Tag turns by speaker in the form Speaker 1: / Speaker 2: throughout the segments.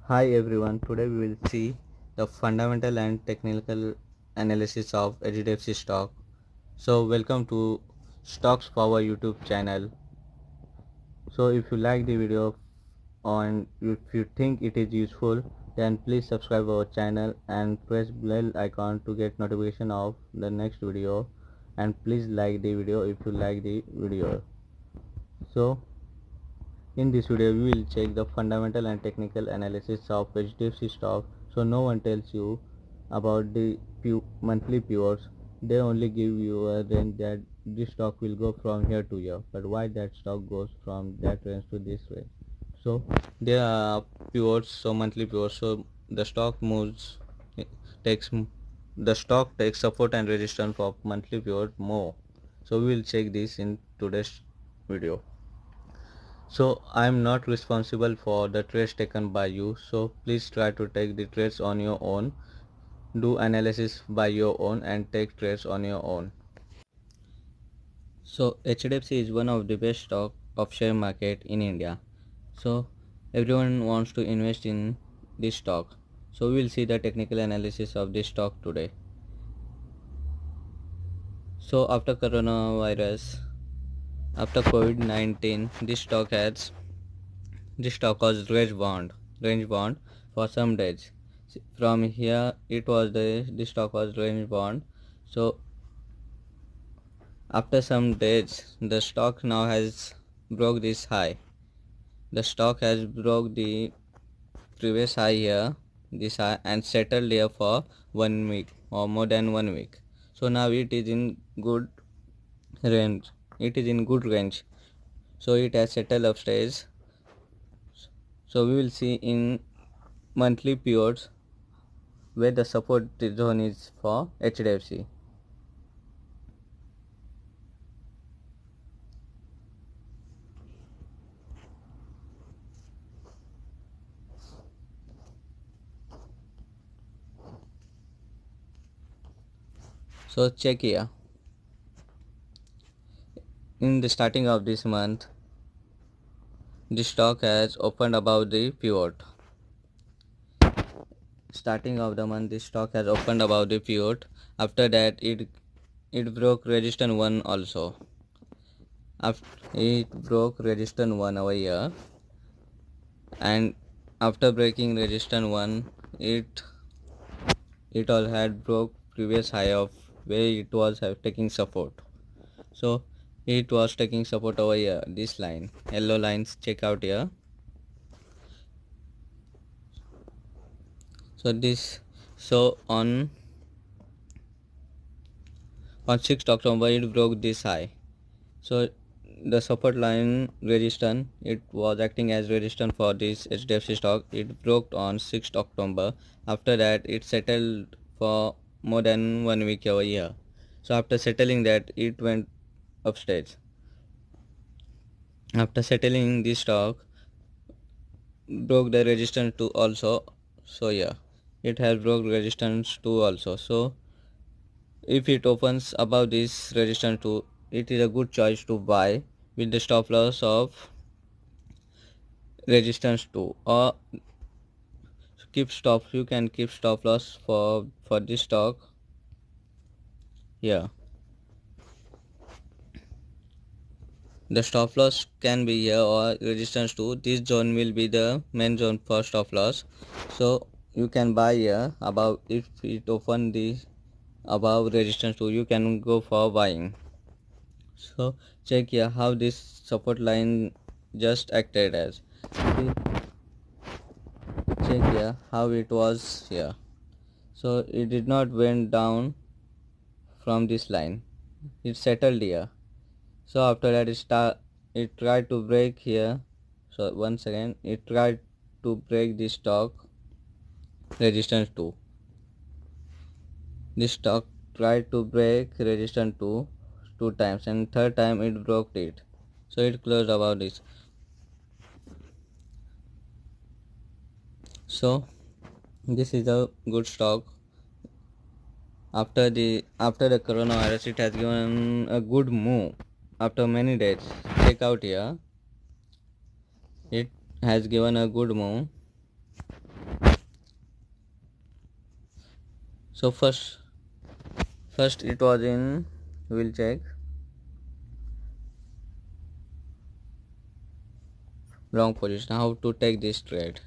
Speaker 1: Hi everyone, today we will see the fundamental and technical analysis of HDFC stock. So welcome to Stocks Power YouTube channel. So if you like the video and if you think it is useful, then please subscribe our channel and press bell icon to get notification of the next video, and please like the video if you like the video. So in this video we will check the fundamental and technical analysis of HDFC stock. So no one tells you about the monthly pivots. They only give you a range that this stock will go from here to here, but why that stock goes from that range to this range. So there are pivots, so monthly pivots, so the stock moves, takes the stock takes support and resistance for monthly pivot more. So we will check this in today's video. So I'm not responsible for the trades taken by you, so please try to take the trades on your own, do analysis by your own and take trades on your own. So HDFC is one of the best stock of share market in India. So everyone wants to invest in this stock. So we will see the technical analysis of this stock today. So after coronavirus, after COVID-19, this stock was range bound for some days. From here, the stock was range bound. So after some days, the stock now has broke this high. The stock has broke the previous high here, this high, and settled here for 1 week or more than 1 week. So now it is in good range. It is in good range. So it has settled upstairs. So we will see in monthly periods where the support zone is for HDFC. So check here. In the starting of this month, the stock has opened above the pivot. Starting of the month, the stock has opened above the pivot. After that, it broke resistance 1 also. After it broke resistance 1 over here, and after breaking resistance 1, it all had broke previous high of where it was taking support. So it was taking support over here, this line, yellow lines, check out here. So on 6th October it broke this high. So the support line resistance, it was acting as resistance for this HDFC stock. It broke on 6th October. After that it settled for more than 1 week over here. So after settling that, it went upstairs. After settling, this stock broke the resistance 2 also. So yeah, it has broke resistance 2 also. So if it opens above this resistance 2, it is a good choice to buy with the stop loss of resistance 2, or you can keep stop loss for this stock here. The stop loss can be here or resistance 2. This zone will be the main zone for stop loss. So you can buy here above. If it open the above resistance 2, you can go for buying. So check here how this support line just acted as. See, check here how it was here. So it did not went down from this line. It settled here. So after that it tried to break here. So once again it tried to break this stock resistance 2. This stock tried to break resistance 2 times, and third time it broke it. So it closed above this. So this is a good stock. After the coronavirus, it has given a good move after many days. Check out here. It has given a good move. So first it was in, we'll check wrong position, how to take this trade.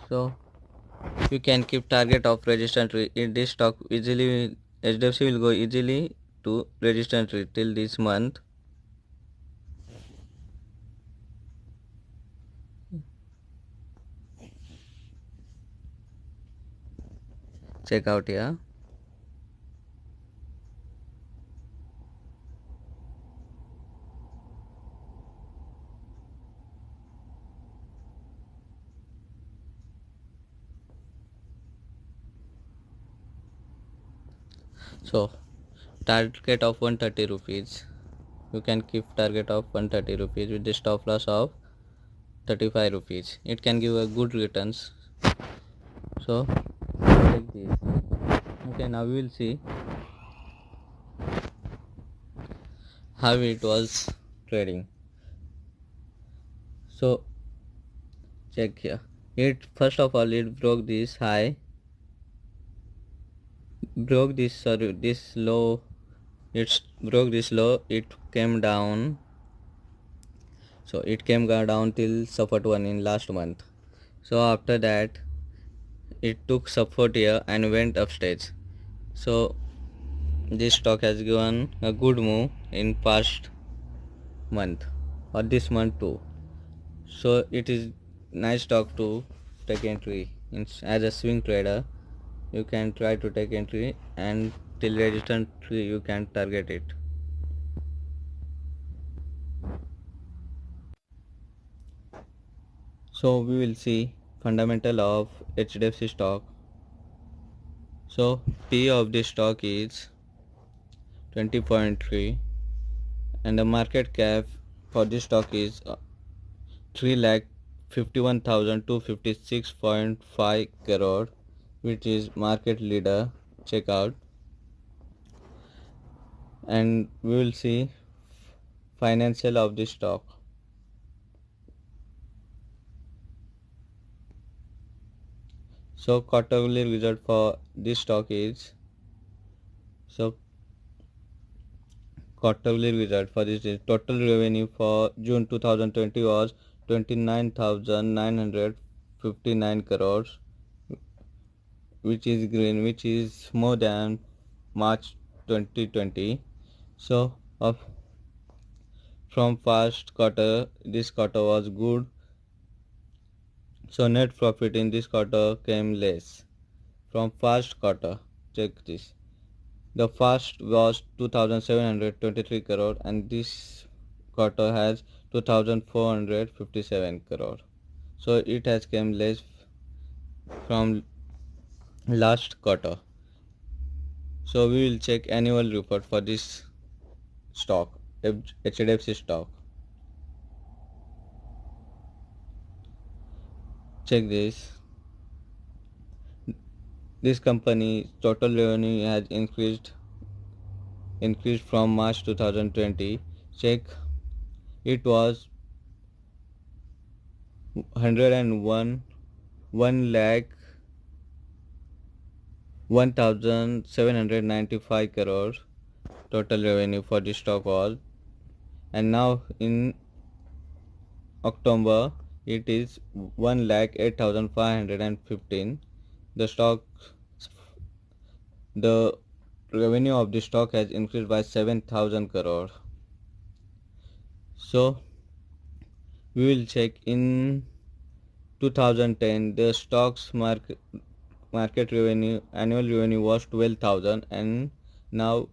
Speaker 1: So you can keep target of resistance in this stock easily. HDFC will go easily to resistance till this month. Check out here. So target of 130 rupees. You can keep target of 130 rupees with the stop loss of 35 rupees. It can give a good returns. So take this. Okay, now we will see how it was trading. So check here. It first of all it broke this high, broke this, sorry, this low. It broke this low. It came down. So it came down till support one in last month. So after that it took support here and went upstage. So this stock has given a good move in past month or this month too. So it is nice stock to take entry. As a swing trader, you can try to take entry and till resistance you can target it. So we will see fundamental of HDFC stock. So P of this stock is 20.3 and the market cap for this stock is 3,51,256.5 crore, which is market leader. Check out, and we will see financial of this stock. So quarterly result for this stock is, so quarterly result for this is total revenue for June 2020 was 29,959 crores, which is green, which is more than March 2020. So of from past quarter, this quarter was good. So net profit in this quarter came less from past quarter. Check this. The first was 2,723 crore and this quarter has 2,457 crore. So it has came less from last quarter. So we will check annual report for this stock, HDFC stock. Check this. This company total revenue has increased from March 2020. Check, it was 101 1 lakh 1,795 crores total revenue for this stock was, and now in October it is 1 lakh 8,515. The stock, the revenue of the stock has increased by 7,000 crore. So we will check in 2010 the stocks market revenue, annual revenue was 12,000 and now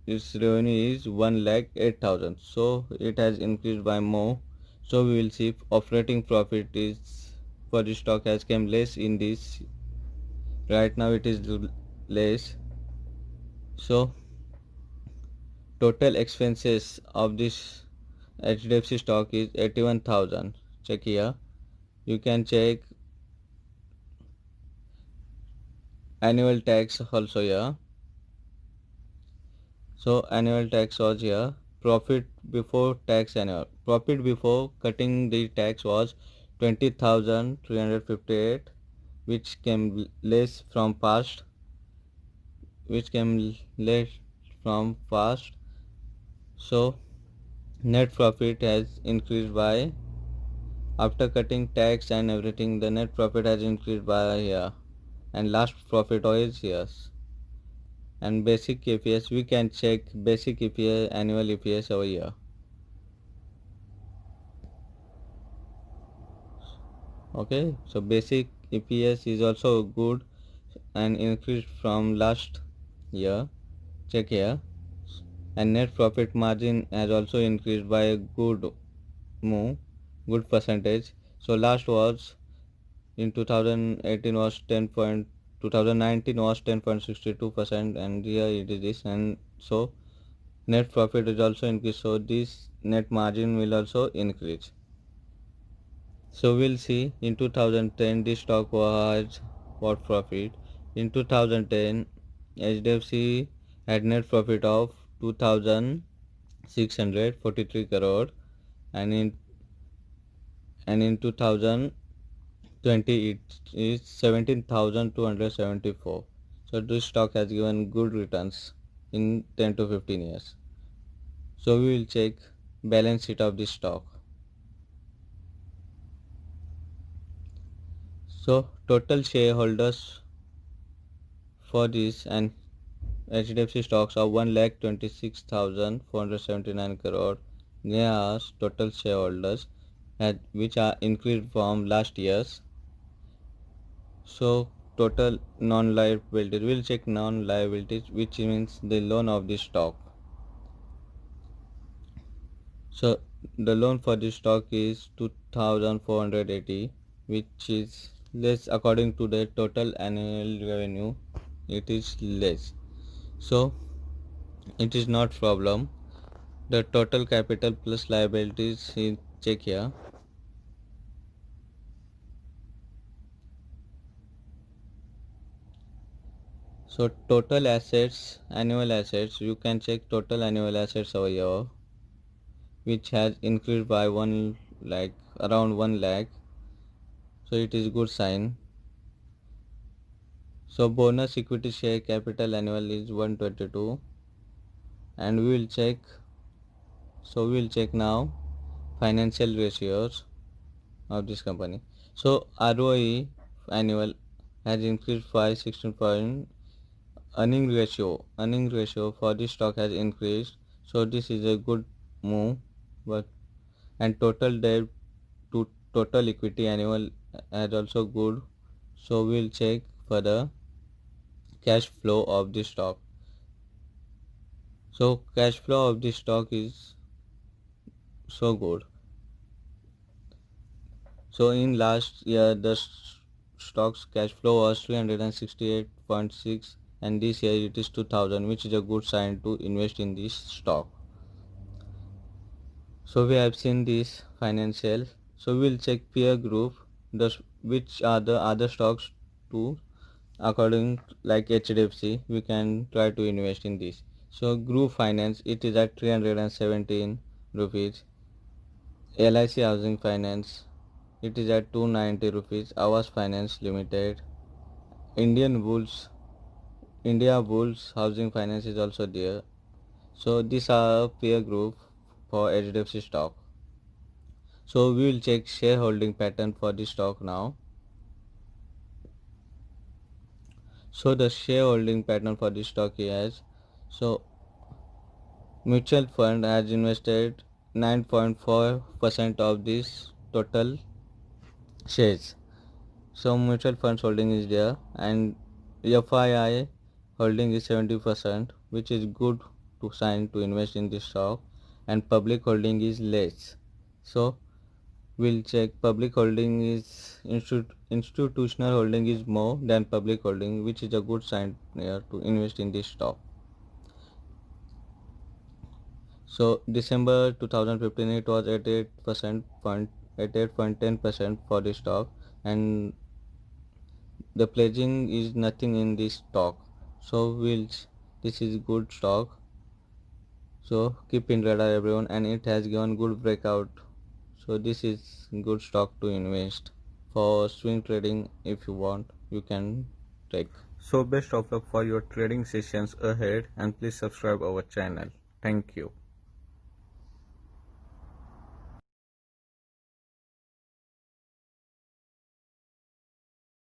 Speaker 1: its revenue is 1 lakh 8,000. So it has increased by more. So we will see operating profit is for the stock has come less in this. Right now it is less. So total expenses of this HDFC stock is 81,000. Check here. You can check annual tax also here. So annual tax was here profit before tax annual. Profit before cutting the tax was 20,358, which came less from past, which came less from past. So net profit has increased by, after cutting tax and everything, the net profit has increased by here, and last profit is here. And basic EPS, we can check basic EPS, annual EPS over here. Okay, so basic EPS is also good and increased from last year. Check here. And net profit margin has also increased by a good move, good percentage. So last was in 2018 was 10 point, 2019 was 10.62%, and here it is this. And so net profit is also increased, so this net margin will also increase. So we'll see in 2010 this stock was what profit. In 2010 HDFC had net profit of 2643 crore, and in 2020 it is 17,274. So this stock has given good returns in 10 to 15 years. So we will check balance sheet of this stock. So total shareholders for this and HDFC stocks are 1,26,479 crore. They are total shareholders, which are increased from last year's. So total non-liabilities, we'll check non-liabilities, which means the loan of the stock. So the loan for this stock is 2,480, which is less according to the total annual revenue. It is less, so it is not problem. The total capital plus liabilities in check here. So total assets, annual assets, you can check total annual assets over here, which has increased by around 1 lakh. So it is good sign. So bonus equity share capital annual is 122, and we will check. So we will check now financial ratios of this company. So ROE annual has increased by 16 point. Earning ratio for this stock has increased, so this is a good move. But and total debt to total equity annual has also good. So we'll check for the cash flow of this stock. So cash flow of this stock is so good. So in last year the stock's cash flow was 368.6, and this year it is 2000, which is a good sign to invest in this stock. So we have seen this financial. So we'll check peer group, which are the other stocks too. According like HDFC, we can try to invest in this. So group finance, it is at 317 rupees. LIC housing finance, it is at 290 rupees. Awas Finance Limited, Indian Bulls, India Bulls Housing Finance is also there. So these are peer group for HDFC stock. So we will check shareholding pattern for the stock now. So the shareholding pattern for the stock is, so mutual fund has invested 9.4% of this total shares. So mutual funds holding is there, and FII holding is 70%, which is good to sign to invest in this stock, and public holding is less. So we'll check public holding is institutional holding is more than public holding, which is a good sign here to invest in this stock. So December 2015 it was 88.10% for the stock, and the pledging is nothing in this stock. So this is good stock. So keep in radar everyone, and it has given good breakout. So this is good stock to invest. For swing trading, if you want, you can take. So best of luck for your trading sessions ahead, and please subscribe our channel. Thank you.